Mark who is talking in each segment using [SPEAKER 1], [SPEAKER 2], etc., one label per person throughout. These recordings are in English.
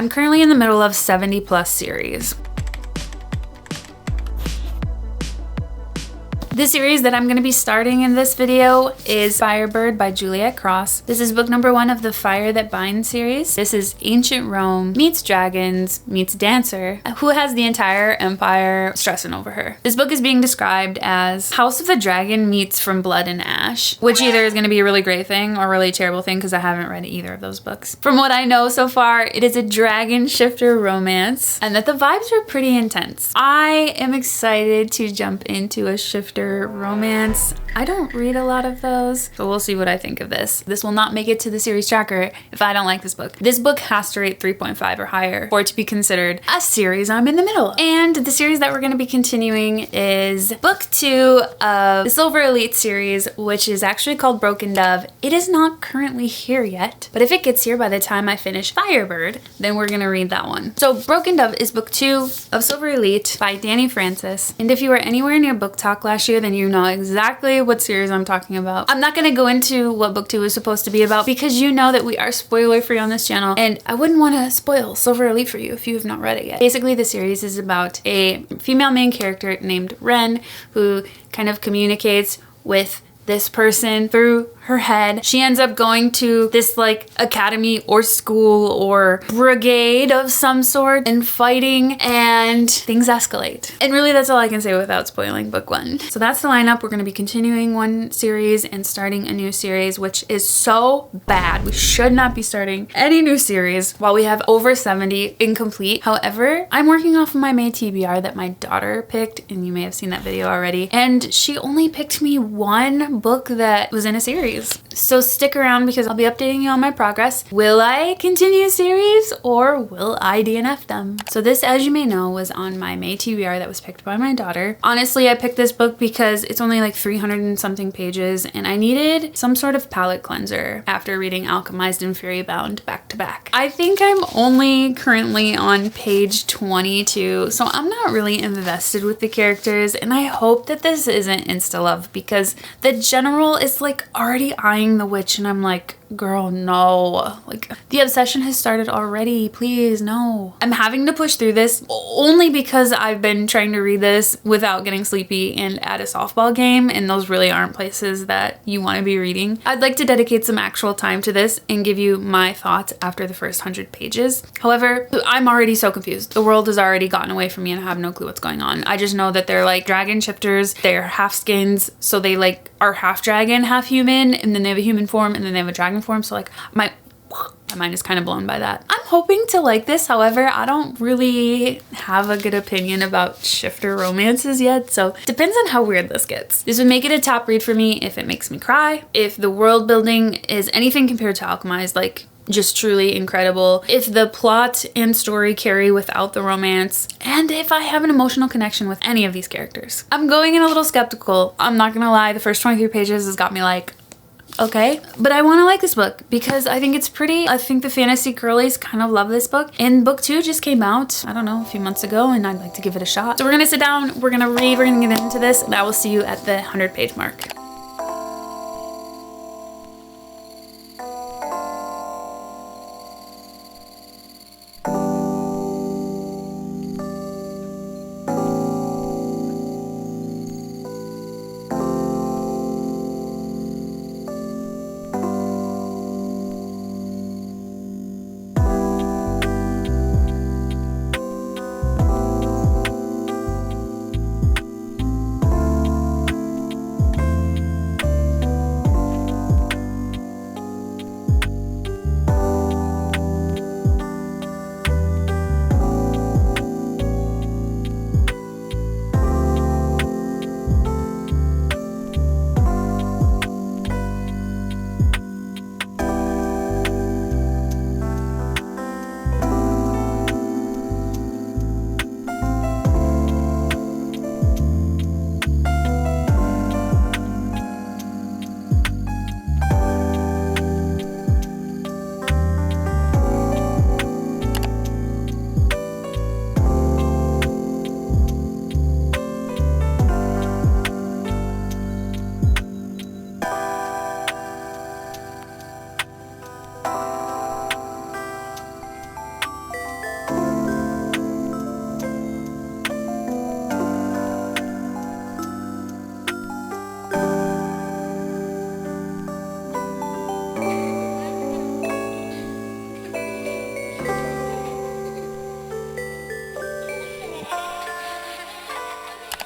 [SPEAKER 1] I'm currently in the middle of 70+ series. The series that I'm going to be starting in this video is Firebird by Juliette Cross. This is book number 1 of the Fire That Binds series. This is ancient Rome meets dragons meets Dancer, who has the entire empire stressing over her. This book is being described as House of the Dragon meets From Blood and Ash, which either is going to be a really great thing or a really terrible thing because I haven't read either of those books. From what I know so far, it is a dragon shifter romance and that the vibes are pretty intense. I am excited to jump into a shifter romance. I don't read a lot of those, so we'll see what I think of this. This will not make it to the series tracker if I don't like this book. This book has to rate 3.5 or higher for it to be considered a series I'm in the middle. And the series that we're going to be continuing is book 2 of the 𝖒𝖊𝖉𝖎𝖆 series, which is actually called Broken Dove. It is not currently here yet, but if it gets here by the time I finish Firebird, then we're going to read that one. So Broken Dove is book 2 of 𝖒𝖊𝖉𝖎𝖆 by Danny Francis. And if you were anywhere near book talk last year, then you know exactly what series I'm talking about. I'm not going to go into what book 2 is supposed to be about because you know that we are spoiler free on this channel and I wouldn't want to spoil 𝖒𝖊𝖉𝖎 for you if you have not read it yet. Basically, the series is about a female main character named Ren who kind of communicates with this person through her head. She ends up going to this like academy or school or brigade of some sort and fighting, and things escalate. And really that's all I can say without spoiling book 1. So that's the lineup. We're going to be continuing one series and starting a new series, which is so bad. We should not be starting any new series while we have over 70 incomplete. However, I'm working off of my May TBR that my daughter picked, and you may have seen that video already, and she only picked me one book that was in a series. So stick around because I'll be updating you on my progress. Will I continue series or will I DNF them? So this, as you may know, was on my May TBR that was picked by my daughter. Honestly, I picked this book because it's only like 300 and something pages and I needed some sort of palate cleanser after reading Alchemized and Fury Bound back to back. I think I'm only currently on page 22, so I'm not really invested with the characters, and I hope that this isn't insta love because the general is like already eyeing the witch and I'm like, girl, no. Like, the obsession has started already. Please, no. I'm having to push through this only because I've been trying to read this without getting sleepy and at a softball game, and those really aren't places that you want to be reading. I'd like to dedicate some actual time to this and give you my thoughts after the first 100 pages. However, I'm already so confused. The world has already gotten away from me and I have no clue what's going on. I just know that they're like dragon shifters. They're half skins, so they like are half dragon, half human, and then they have a human form and then they have a dragon form. So like my mind is kind of blown by that. I'm hoping to like this. However, I don't really have a good opinion about shifter romances yet, so depends on how weird this gets. This would make it a top read for me if it makes me cry, if the world building is anything compared to Alchemized, like just truly incredible, if the plot and story carry without the romance, and if I have an emotional connection with any of these characters. I'm going in a little skeptical. I'm not gonna lie, the first 23 pages has got me like, okay, but I want to like this book because I think it's pretty. I think the fantasy girlies kind of love this book, and book 2 just came out, I don't know, a few months ago, and I'd like to give it a shot. So we're gonna sit down, we're gonna read, we're gonna get into this, and I will see you at the 100-page mark.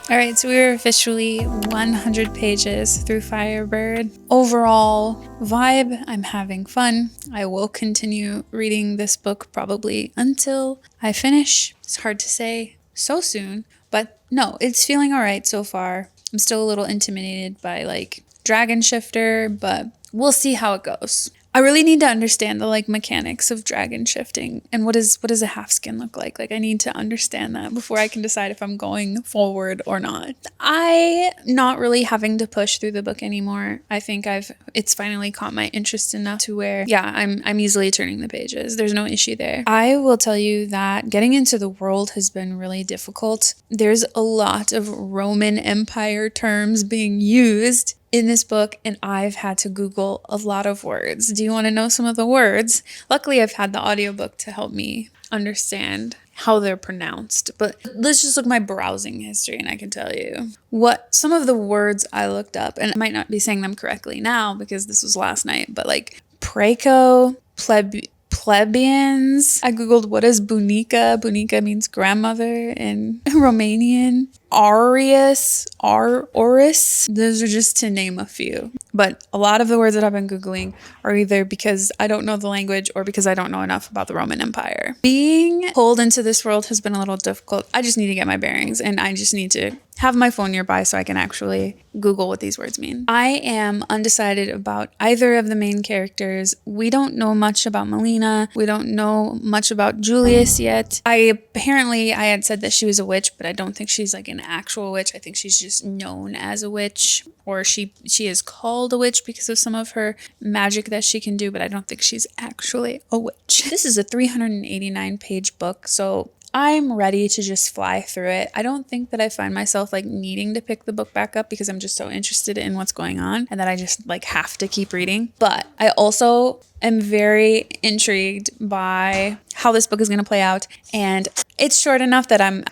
[SPEAKER 1] All right, so we're officially 100 pages through Firebird. Overall vibe, I'm having fun. I will continue reading this book probably until I finish. It's hard to say so soon, but no, it's feeling all right so far. I'm still a little intimidated by like Dragon Shifter, but we'll see how it goes. I really need to understand the like mechanics of dragon shifting and what does a half skin look like? Like I need to understand that before I can decide if I'm going forward or not. I not really having to push through the book anymore. I think it's finally caught my interest enough to where I'm easily turning the pages. There's no issue there. I will tell you that getting into the world has been really difficult. There's a lot of Roman Empire terms being used in this book, and I've had to Google a lot of words. Do you want to know some of the words? Luckily, I've had the audiobook to help me understand how they're pronounced. But let's just look at my browsing history and I can tell you what some of the words I looked up, and I might not be saying them correctly now because this was last night, but like Praeco, plebeians. I googled what is Bunica. Bunica means grandmother in Romanian. Aureus, Oris. Those are just to name a few. But a lot of the words that I've been Googling are either because I don't know the language or because I don't know enough about the Roman Empire. Being pulled into this world has been a little difficult. I just need to get my bearings and I just need to have my phone nearby so I can actually Google what these words mean. I am undecided about either of the main characters. We don't know much about Melina. We don't know much about Julius yet. I had said that she was a witch, but I don't think she's like an actual witch. I think she's just known as a witch, or she is called a witch because of some of her magic that she can do, but I don't think she's actually a witch. This is a 389 page book, so I'm ready to just fly through it. I don't think that I find myself like needing to pick the book back up because I'm just so interested in what's going on and that I just like have to keep reading. But I also am very intrigued by how this book is going to play out, and it's short enough that I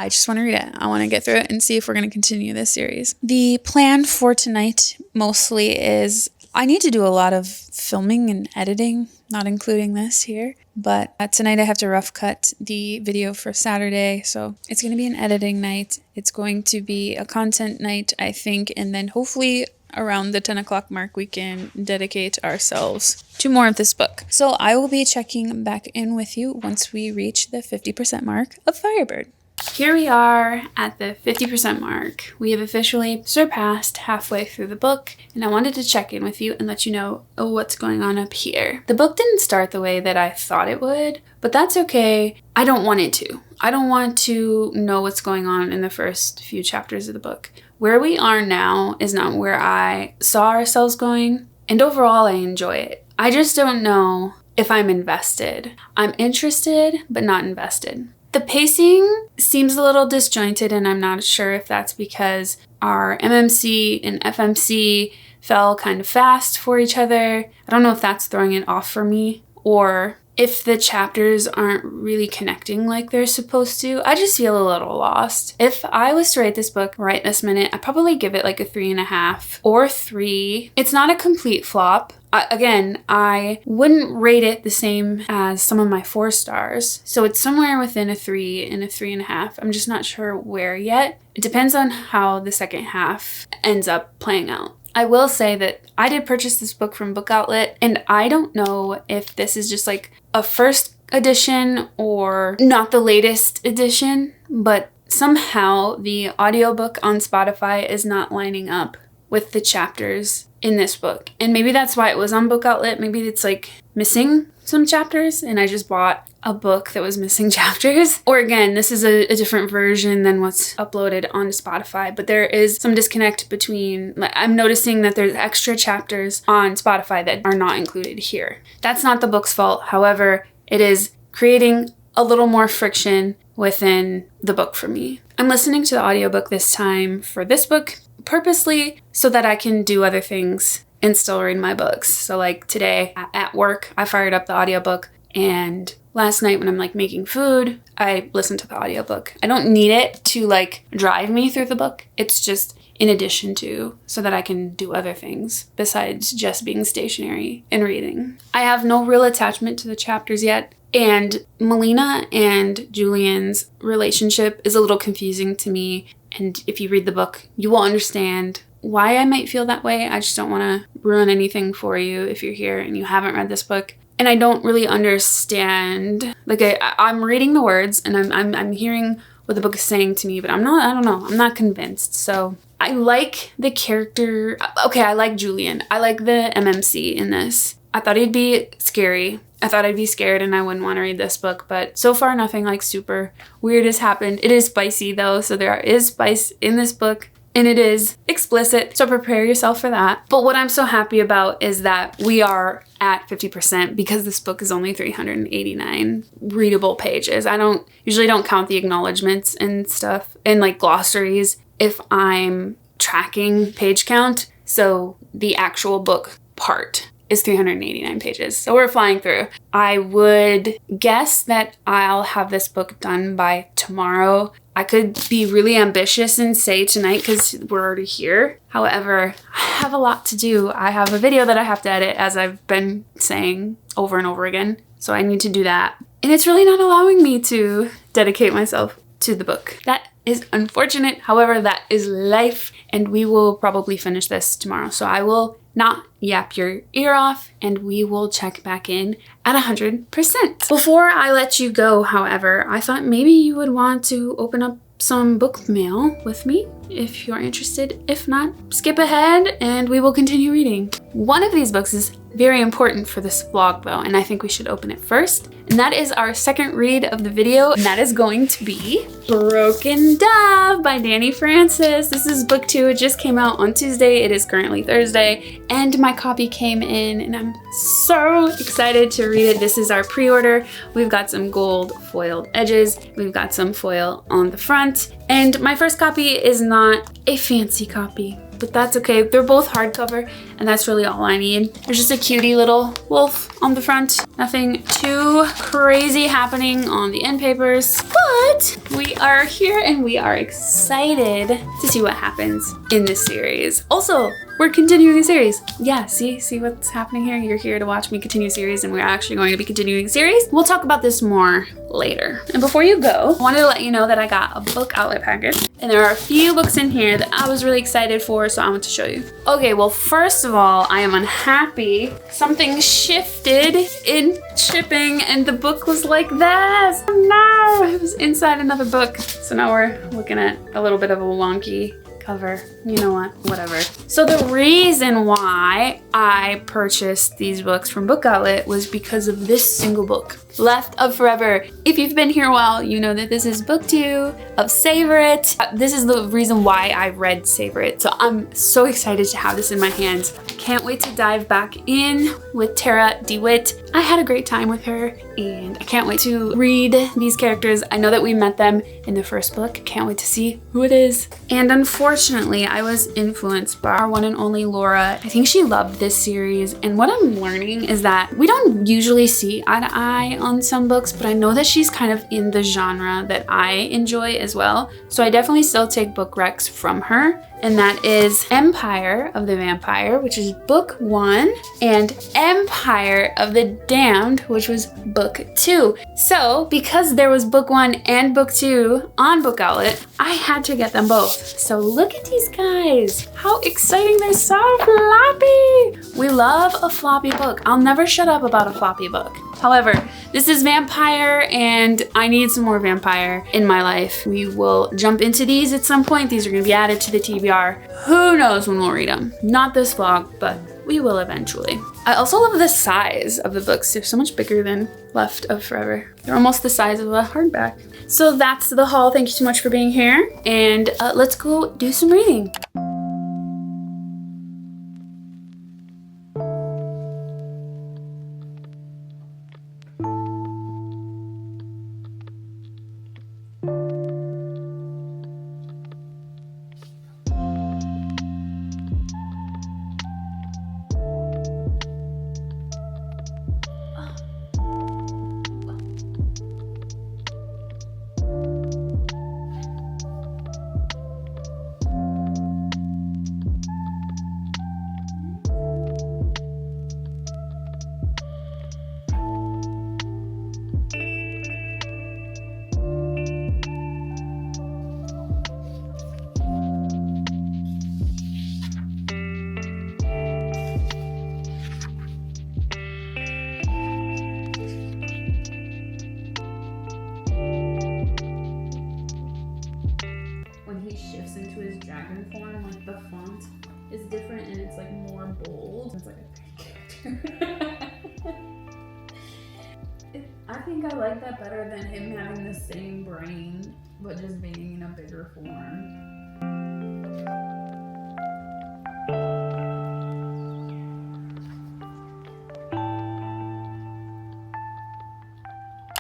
[SPEAKER 1] just want to read it. I want to get through it and see if we're going to continue this series. The plan for tonight mostly is I need to do a lot of filming and editing, not including this here. But tonight I have to rough cut the video for Saturday, so it's going to be an editing night. It's going to be a content night, I think, and then hopefully around the 10 o'clock mark we can dedicate ourselves to more of this book. So I will be checking back in with you once we reach the 50% mark of Firebird. Here we are at the 50% mark. We have officially surpassed halfway through the book, and I wanted to check in with you and let you know what's going on up here. The book didn't start the way that I thought it would, but that's okay. I don't want it to. I don't want to know what's going on in the first few chapters of the book. Where we are now is not where I saw ourselves going, and overall I enjoy it. I just don't know if I'm invested. I'm interested, but not invested. The pacing seems a little disjointed, and I'm not sure if that's because our MMC and FMC fell kind of fast for each other. I don't know if that's throwing it off for me, or if the chapters aren't really connecting like they're supposed to. I just feel a little lost. If I was to rate this book right this minute, I'd probably give it like a 3.5 or 3. It's not a complete flop. Again, I wouldn't rate it the same as some of my 4 stars. So it's somewhere within a 3 and a 3.5. I'm just not sure where yet. It depends on how the second half ends up playing out. I will say that I did purchase this book from Book Outlet, and I don't know if this is just like a first edition or not the latest edition, but somehow the audiobook on Spotify is not lining up with the chapters in this book. And maybe that's why it was on Book Outlet. Maybe it's like missing some chapters and I just bought a book that was missing chapters. Or again, this is a different version than what's uploaded onto Spotify, but there is some disconnect between, I'm noticing that there's extra chapters on Spotify that are not included here. That's not the book's fault. However, it is creating a little more friction within the book for me. I'm listening to the audiobook this time for this book purposely so that I can do other things and still read my books. So like today at work, I fired up the audiobook, and last night when I'm like making food, I listened to the audiobook. I don't need it to like drive me through the book. It's just in addition to, so that I can do other things besides just being stationary and reading. I have no real attachment to the chapters yet. And Melina and Julian's relationship is a little confusing to me. And if you read the book, you will understand why I might feel that way. I just don't want to ruin anything for you if you're here and you haven't read this book. And I don't really understand, like I'm reading the words and I'm hearing what the book is saying to me, but I don't know, I'm not convinced. So I like the character. Okay, I like Julian. I like the MMC in this. I thought he'd be scary. I thought I'd be scared and I wouldn't want to read this book, but so far nothing like super weird has happened. It is spicy though, so there is spice in this book and it is explicit, so prepare yourself for that. But what I'm so happy about is that we are at 50% because this book is only 389 readable pages. I usually don't count the acknowledgements and stuff and like glossaries if I'm tracking page count. So the actual book part is 389 pages. So we're flying through. I would guess that I'll have this book done by tomorrow. I could be really ambitious and say tonight because we're already here. However, I have a lot to do. I have a video that I have to edit, as I've been saying over and over again. So I need to do that. And it's really not allowing me to dedicate myself to the book. That is unfortunate. However, that is life and we will probably finish this tomorrow. So I will not yap your ear off and we will check back in at 100%. Before I let you go, however, I thought maybe you would want to open up some book mail with me if you're interested. If not, skip ahead and we will continue reading. One of these books is very important for this vlog though, and I think we should open it first. And that is our second read of the video, and that is going to be Broken Dove by Danny Francis. This is book 2. It just came out on Tuesday. It is currently Thursday, and my copy came in, and I'm so excited to read it. This is our pre-order. We've got some gold foiled edges. We've got some foil on the front, and my first copy is not a fancy copy, but that's okay. They're both hardcover, and that's really all I need. There's just a cutie little wolf on the front. Nothing too crazy happening on the end papers, but we are here and we are excited to see what happens in this series. Also, we're continuing the series. Yeah, see what's happening here? You're here to watch me continue series, and we're actually going to be continuing the series. We'll talk about this more later. And before you go, I wanted to let you know that I got a book outlet package, and there are a few books in here that I was really excited for, so I want to show you. Okay, well, first of all, I am unhappy. Something shifted in shipping, and the book was like this. Oh no, it was inside another book. So now we're looking at a little bit of a wonky cover. You know what? Whatever. So the reason why I purchased these books from Book Outlet was because of this single book, Left of Forever. If you've been here a while, you know that this is book 2 of 𝖒𝖊𝖉𝖎𝖆. This is the reason why I read 𝖒𝖊𝖉𝖎𝖆. So I'm so excited to have this in my hands. I can't wait to dive back in with 𝖊𝖉𝖎𝖆. I had a great time with her, and I can't wait to read these characters. I know that we met them in the first book. Can't wait to see who it is. And unfortunately, I was influenced by our one and only Laura. I think she loved this series, and what I'm learning is that we don't usually see eye to eye on some books, but I know that she's kind of in the genre that I enjoy as well. So I definitely still take book recs from her, and that is Empire of the Vampire, which is book 1, and Empire of the Damned, which was book 2. So because there was book 1 and book 2 on Book Outlet, I had to get them both. So look at these guys. How exciting. They're so floppy. We love a floppy book. I'll never shut up about a floppy book. However, this is vampire, and I need some more vampire in my life. We will jump into these at some point. These are going to be added to the TBR. Who knows when we'll read them? Not this vlog, but we will eventually. I also love the size of the books. They're so much bigger than Left of Forever. They're almost the size of a hardback. So that's the haul. Thank you so much for being here, and let's go do some reading. is different and it's like more bold. It's like a big character. I think I like that better than him having the same brain, but just being in a bigger form.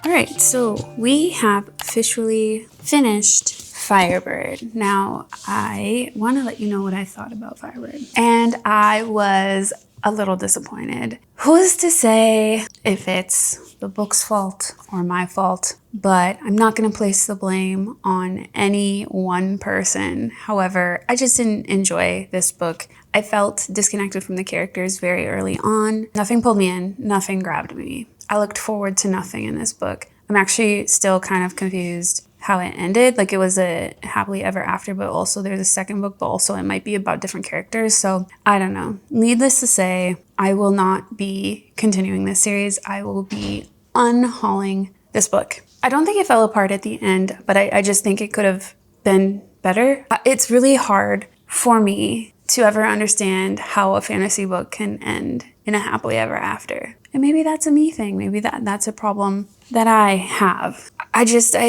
[SPEAKER 1] Alright, so we have officially finished Firebird. Now, I want to let you know what I thought about Firebird. And I was a little disappointed. Who's to say if it's the book's fault or my fault? But I'm not going to place the blame on any one person. However, I just didn't enjoy this book. I felt disconnected from the characters very early on. Nothing pulled me in, nothing grabbed me. I looked forward to nothing in this book. I'm actually still kind of confused how it ended. Like, it was a happily ever after, but also there's a second book, but also it might be about different characters. So I don't know. Needless to say, I will not be continuing this series. I will be unhauling this book. I don't think it fell apart at the end, but I just think it could have been better. It's really hard for me to ever understand how a fantasy book can end in a happily ever after. And maybe that's a me thing. Maybe that's a problem that I have.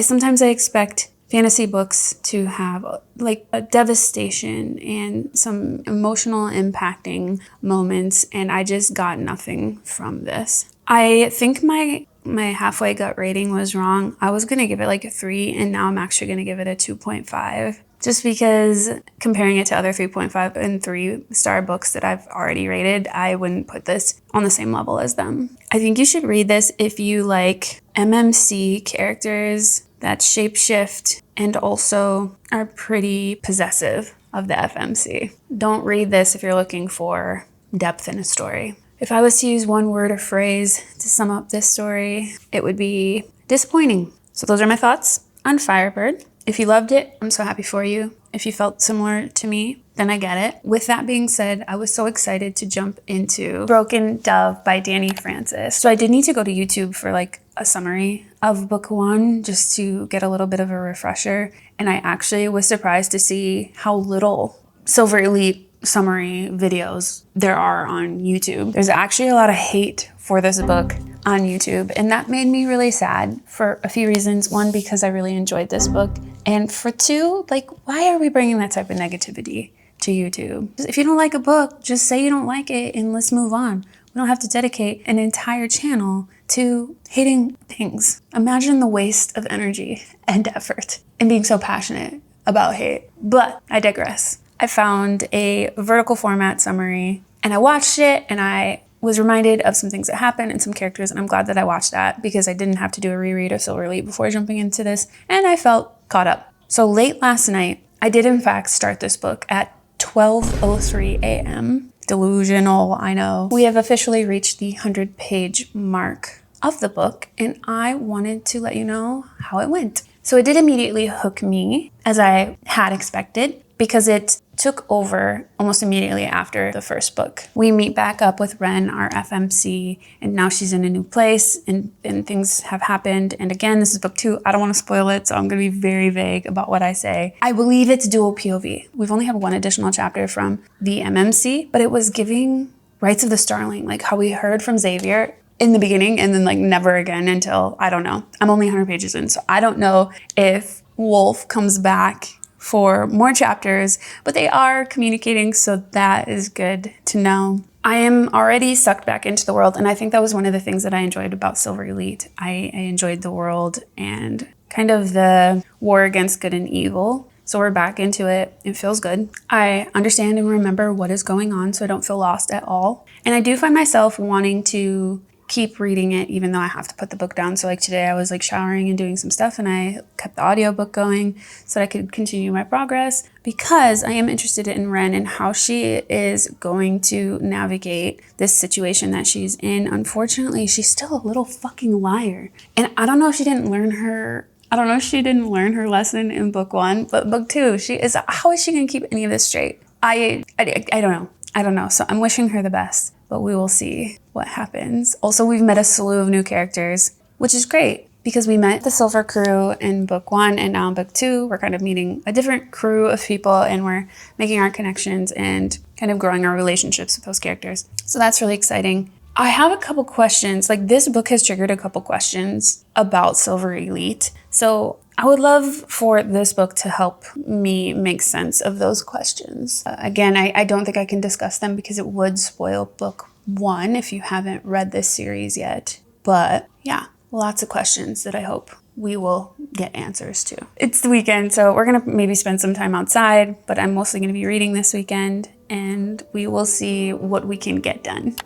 [SPEAKER 1] Sometimes I expect fantasy books to have like a devastation and some emotional impacting moments, and I just got nothing from this. I think my halfway gut rating was wrong. I was gonna give it like a 3, and now I'm actually gonna give it a 2.5. Just because comparing it to other 3.5 and 3-star books that I've already rated, I wouldn't put this on the same level as them. I think you should read this if you like MMC characters that shapeshift and also are pretty possessive of the FMC. Don't read this if you're looking for depth in a story. If I was to use one word or phrase to sum up this story, it would be disappointing. So those are my thoughts on Firebird. If you loved it, I'm so happy for you. If you felt similar to me, then I get it. With that being said, I was so excited to jump into Broken Dove by Dani Francis. So I did need to go to YouTube for like a summary of book 1 just to get a little bit of a refresher. And I actually was surprised to see how little Silver Elite summary videos there are on YouTube. There's actually a lot of hate for this book on YouTube, and that made me really sad for a few reasons. One, because I really enjoyed this book, and for 2, like, why are we bringing that type of negativity to YouTube? If you don't like a book, just say you don't like it and let's move on. We don't have to dedicate an entire channel to hating things. Imagine the waste of energy and effort in being so passionate about hate. But I digress. I found a vertical format summary and I watched it, and I was reminded of some things that happened and some characters, and I'm glad that I watched that because I didn't have to do a reread of Silver Elite before jumping into this, and I felt caught up. So late last night, I did in fact start this book at 12:03 a.m. Delusional, I know. We have officially reached the 100-page mark of the book, and I wanted to let you know how it went. So it did immediately hook me, as I had expected, because it took over almost immediately after the first book. We meet back up with Ren, our FMC, and now she's in a new place and things have happened. And again, this is book 2. I don't want to spoil it, so I'm going to be very vague about what I say. I believe it's dual POV. We've only had one additional chapter from the MMC, but it was giving Rights of the Starling, like how we heard from Xavier in the beginning and then like never again until, I don't know. I'm only 100 pages in, so I don't know if Wolf comes back for more chapters, but they are communicating, so that is good to know. I am already sucked back into the world, and I think that was one of the things that I enjoyed about Silver Elite. I enjoyed the world and kind of the war against good and evil. So we're back into it. It feels good. I understand and remember what is going on, so I don't feel lost at all. And I do find myself wanting to keep reading it even though I have to put the book down. So like today I was like showering and doing some stuff, and I kept the audiobook going so that I could continue my progress, because I am interested in Ren and how she is going to navigate this situation that she's in. Unfortunately, she's still a little fucking liar. And I don't know if she didn't learn her lesson in book 1, but book 2, how is she gonna keep any of this straight? I don't know. So I'm wishing her the best, but we will see what happens. Also, we've met a slew of new characters, which is great. because we met the Silver Crew in book 1 and now in book 2, we're kind of meeting a different crew of people and we're making our connections and kind of growing our relationships with those characters. So that's really exciting. I have a couple questions. Like, this book has triggered a couple questions about 𝖒𝖊𝖉𝖎𝖆. So I would love for this book to help me make sense of those questions. Again, I don't think I can discuss them because it would spoil book 1 if you haven't read this series yet. But yeah, lots of questions that I hope we will get answers to. It's the weekend, so we're gonna maybe spend some time outside, but I'm mostly gonna be reading this weekend and we will see what we can get done.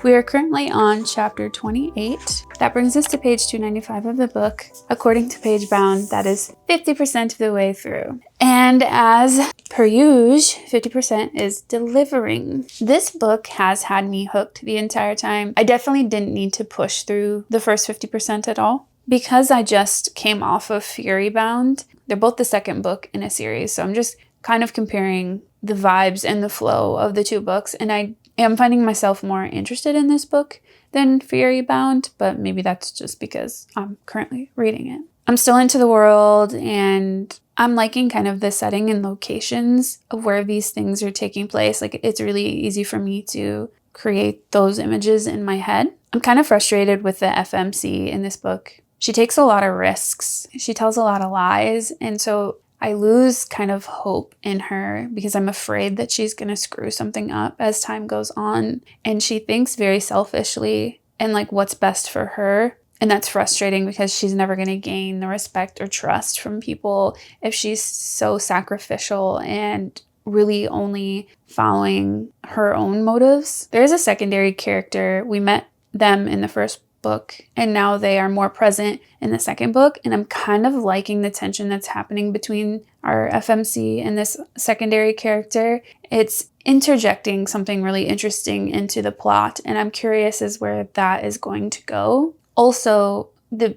[SPEAKER 1] We are currently on chapter 28. That brings us to page 295 of the book. According to Page Bound, that is 50% of the way through. And as per usual, 50% is delivering. This book has had me hooked the entire time. I definitely didn't need to push through the first 50% at all. Because I just came off of 𝖒𝖊𝖉𝖎𝖆, they're both the second book in a series. So I'm just kind of comparing the vibes and the flow of the two books. And I am finding myself more interested in this book than 𝖒𝖊𝖉𝖎𝖆, but maybe that's just because I'm currently reading it. I'm still into the world and I'm liking kind of the setting and locations of where these things are taking place. Like, it's really easy for me to create those images in my head. I'm kind of frustrated with the FMC in this book. She takes a lot of risks. She tells a lot of lies. And so I lose kind of hope in her because I'm afraid that she's going to screw something up as time goes on. And she thinks very selfishly and like what's best for her. And that's frustrating because she's never going to gain the respect or trust from people if she's so sacrificial and really only following her own motives. There's a secondary character. We met them in the first book and now they are more present in the second book, and I'm kind of liking the tension that's happening between our FMC and this secondary character. It's interjecting something really interesting into the plot, and I'm curious as where that is going to go. Also,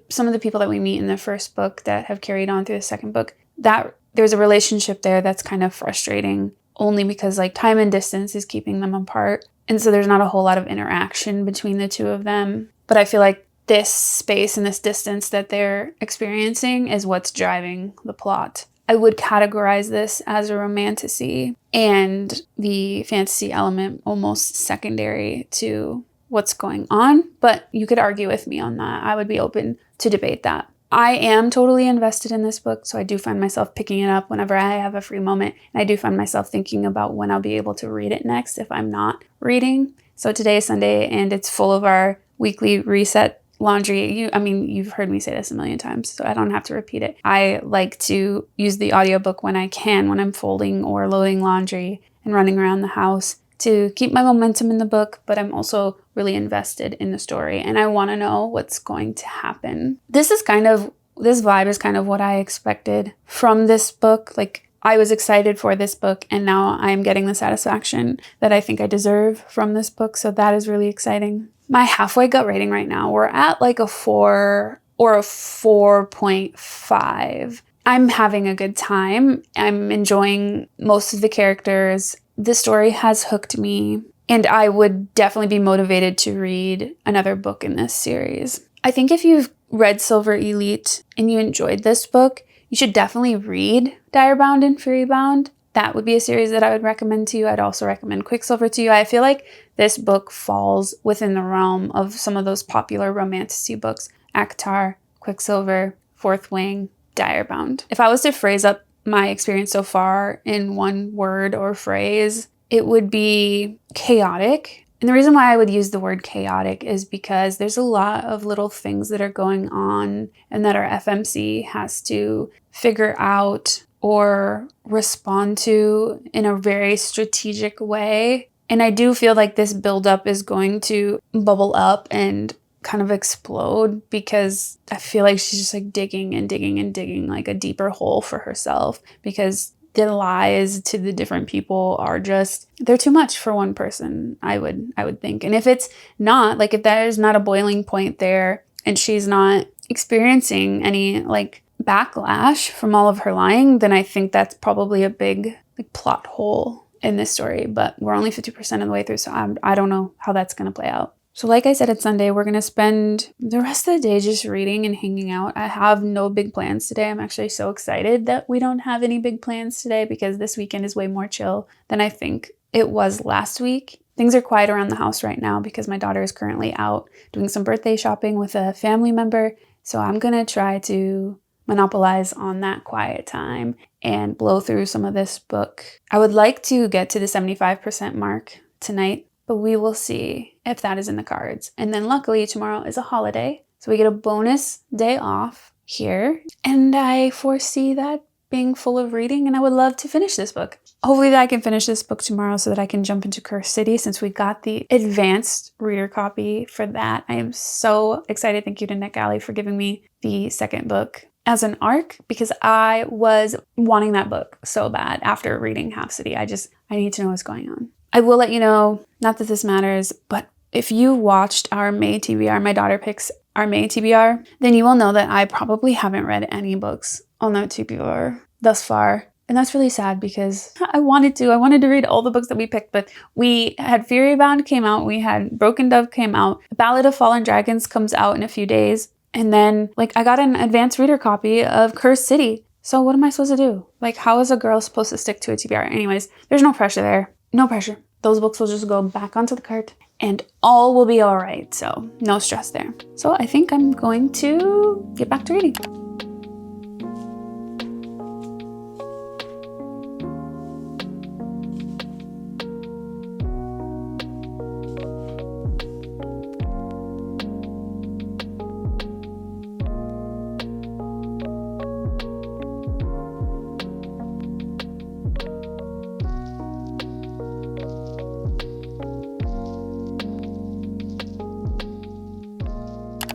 [SPEAKER 1] some of the people that we meet in the first book that have carried on through the second book, that there's a relationship there that's kind of frustrating only because like time and distance is keeping them apart. And so there's not a whole lot of interaction between the two of them. But I feel like this space and this distance that they're experiencing is what's driving the plot. I would categorize this as a romantasy and the fantasy element almost secondary to what's going on. But you could argue with me on that. I would be open to debate that. I am totally invested in this book, so I do find myself picking it up whenever I have a free moment. And I do find myself thinking about when I'll be able to read it next if I'm not reading. So today is Sunday and it's full of our weekly reset laundry. You've heard me say this a million times, so I don't have to repeat it. I like to use the audiobook when I can, when I'm folding or loading laundry and running around the house to keep my momentum in the book, but I'm also really invested in the story and I want to know what's going to happen. This vibe is kind of what I expected from this book. Like, I was excited for this book and now I'm getting the satisfaction that I think I deserve from this book. So that is really exciting. My halfway gut rating right now, we're at like a 4 or a 4.5. I'm having a good time. I'm enjoying most of the characters. The story has hooked me and I would definitely be motivated to read another book in this series. I think if you've read 𝖒𝖊𝖉𝖎𝖆 and you enjoyed this book, you should definitely read 𝖤𝖕𝖉𝖉 and 𝖒𝖊𝖉𝖉𝖆. That would be a series that I would recommend to you. I'd also recommend 𝖃silver to you. I feel like this book falls within the realm of some of those popular romantasy books. 𝖤𝑘𝑡𝑎r, 𝖃silver, Fourth Wing, 𝖤𝖕𝖉𝖉𝖆. If I was to phrase up my experience so far in one word or phrase, it would be chaotic. And the reason why I would use the word chaotic is because there's a lot of little things that are going on and that our FMC has to figure out or respond to in a very strategic way. And I do feel like this buildup is going to bubble up and kind of explode, because I feel like she's just like digging and digging and digging like a deeper hole for herself, because the lies to the different people are just, they're too much for one person, I would think. And if it's not, like if there is not a boiling point there and she's not experiencing any like backlash from all of her lying, then I think that's probably a big like plot hole in this story. But we're only 50% of the way through, so I don't know how that's going to play out. So like I said, it's Sunday. We're going to spend the rest of the day just reading and hanging out. I have no big plans today. I'm actually so excited that we don't have any big plans today, because this weekend is way more chill than I think it was last week. Things are quiet around the house right now because my daughter is currently out doing some birthday shopping with a family member. So I'm going to try to monopolize on that quiet time and blow through some of this book. I would like to get to the 75% mark tonight, but we will see if that is in the cards. And then luckily tomorrow is a holiday, so we get a bonus day off here. And I foresee that being full of reading, and I would love to finish this book. Hopefully that I can finish this book tomorrow so that I can jump into Cursed City, since we got the advanced reader copy for that. I am so excited. Thank you to 𝖒𝖊𝖉𝖎𝖆 for giving me the second book as an ARC, because I was wanting that book so bad after reading Half City. I need to know what's going on. I will let you know, not that this matters, but if you watched our May TBR, my daughter picks our May TBR, then you will know that I probably haven't read any books on that TBR thus far. And that's really sad, because I wanted to read all the books that we picked, but we had 𝖒𝖊𝖉𝖎𝖆 came out, we had Broken Dove came out, Ballad of Fallen Dragons comes out in a few days, and then like I got an advanced reader copy of Cursed City. So what am I supposed to do? Like, how is a girl supposed to stick to a TBR? Anyways, there's no pressure there. No pressure. Those books will just go back onto the cart and all will be all right. So no stress there. So I think I'm going to get back to reading.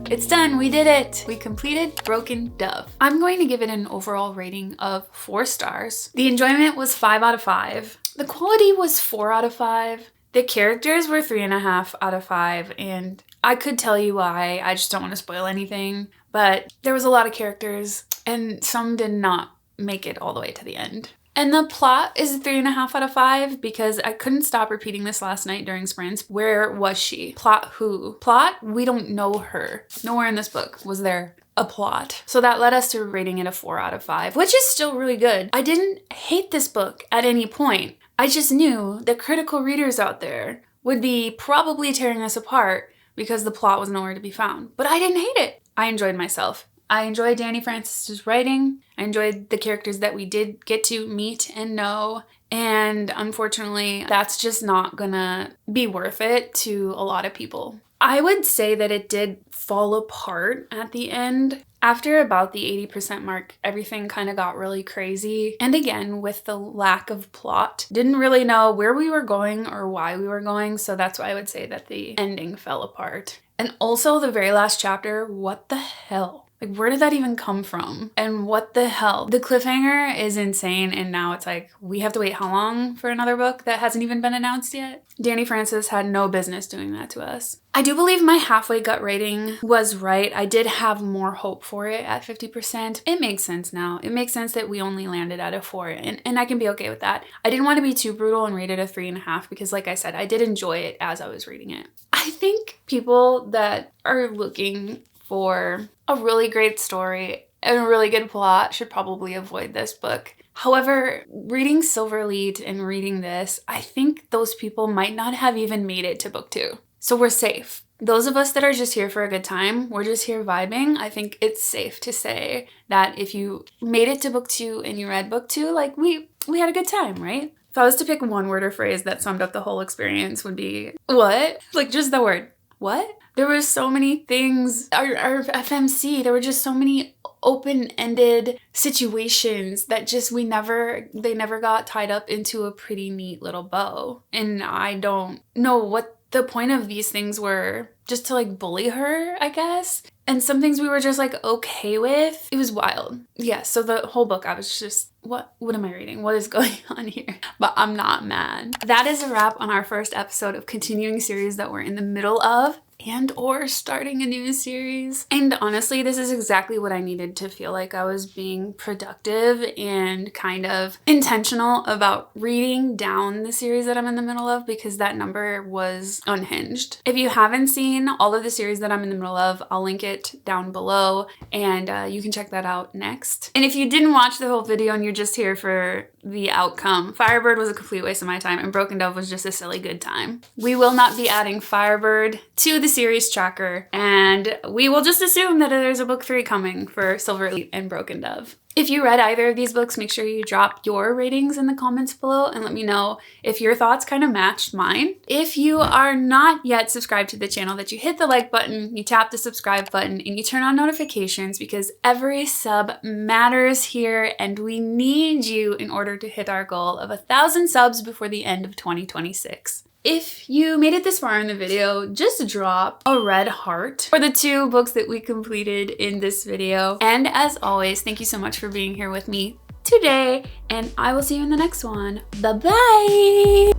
[SPEAKER 1] It's done, we did it! We completed Broken Dove. I'm going to give it an overall rating of 4 stars. The enjoyment was 5 out of 5. The quality was 4 out of 5. The characters were 3.5 out of 5, and I could tell you why, I just don't want to spoil anything, but there was a lot of characters, and some did not make it all the way to the end. And the plot is 3.5 out of 5 because I couldn't stop repeating this last night during sprints. Where was she? Plot who? Plot? We don't know her. Nowhere in this book was there a plot. So that led us to rating it a 4 out of 5, which is still really good. I didn't hate this book at any point. I just knew that critical readers out there would be probably tearing us apart because the plot was nowhere to be found. But I didn't hate it. I enjoyed myself. I enjoyed Dani Francis's writing. I enjoyed the characters that we did get to meet and know. And unfortunately, that's just not gonna be worth it to a lot of people. I would say that it did fall apart at the end. After about the 80% mark, everything kind of got really crazy. And again, with the lack of plot, didn't really know where we were going or why we were going. So that's why I would say that the ending fell apart. And also the very last chapter, what the hell? Like, where did that even come from? And what the hell? The cliffhanger is insane, and now it's like, we have to wait how long for another book that hasn't even been announced yet? Dani Francis had no business doing that to us. I do believe my halfway gut rating was right. I did have more hope for it at 50%. It makes sense now. It makes sense that we only landed at a 4, and I can be okay with that. I didn't want to be too brutal and rate it a 3.5 because, like I said, I did enjoy it as I was reading it. I think people that are looking for a really great story and a really good plot should probably avoid this book. However, reading 𝖒𝖊𝖉𝖎𝖆 and reading this, I think those people might not have even made it to book 2. So we're safe. Those of us that are just here for a good time, we're just here vibing. I think it's safe to say that if you made it to book 2 and you read book 2, like we had a good time, right? If I was to pick one word or phrase that summed up the whole experience would be, what? Like just the word, what? There were so many things, our FMC, there were just so many open-ended situations that just they never got tied up into a pretty neat little bow. And I don't know what the point of these things were, just to like bully her, I guess. And some things we were just like okay with. It was wild. Yeah, so the whole book I was just, what am I reading? What is going on here? But I'm not mad. That is a wrap on our first episode of continuing series that we're in the middle of and or starting a new series. And honestly, this is exactly what I needed to feel like I was being productive and kind of intentional about reading down the series that I'm in the middle of, because that number was unhinged. If you haven't seen all of the series that I'm in the middle of, I'll link it down below and you can check that out next. And if you didn't watch the whole video and you're just here for the outcome, Firebird was a complete waste of my time and Broken Dove was just a silly good time. We will not be adding Firebird to the series tracker, and we will just assume that there's a book 3 coming for 𝖒𝖊𝖉𝖎𝖆 and Broken Dove. If you read either of these books, make sure you drop your ratings in the comments below and let me know if your thoughts kind of matched mine. If you are not yet subscribed to the channel, that you hit the like button, you tap the subscribe button, and you turn on notifications, because every sub matters here and we need you in order to hit our goal of 1,000 subs before the end of 2026. If you made it this far in the video, just drop a red heart for the 2 books that we completed in this video. And as always, thank you so much for being here with me today, and I will see you in the next one. Bye-bye!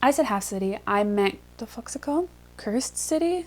[SPEAKER 1] I said half city. I meant, the fuck's it called? Cursed city?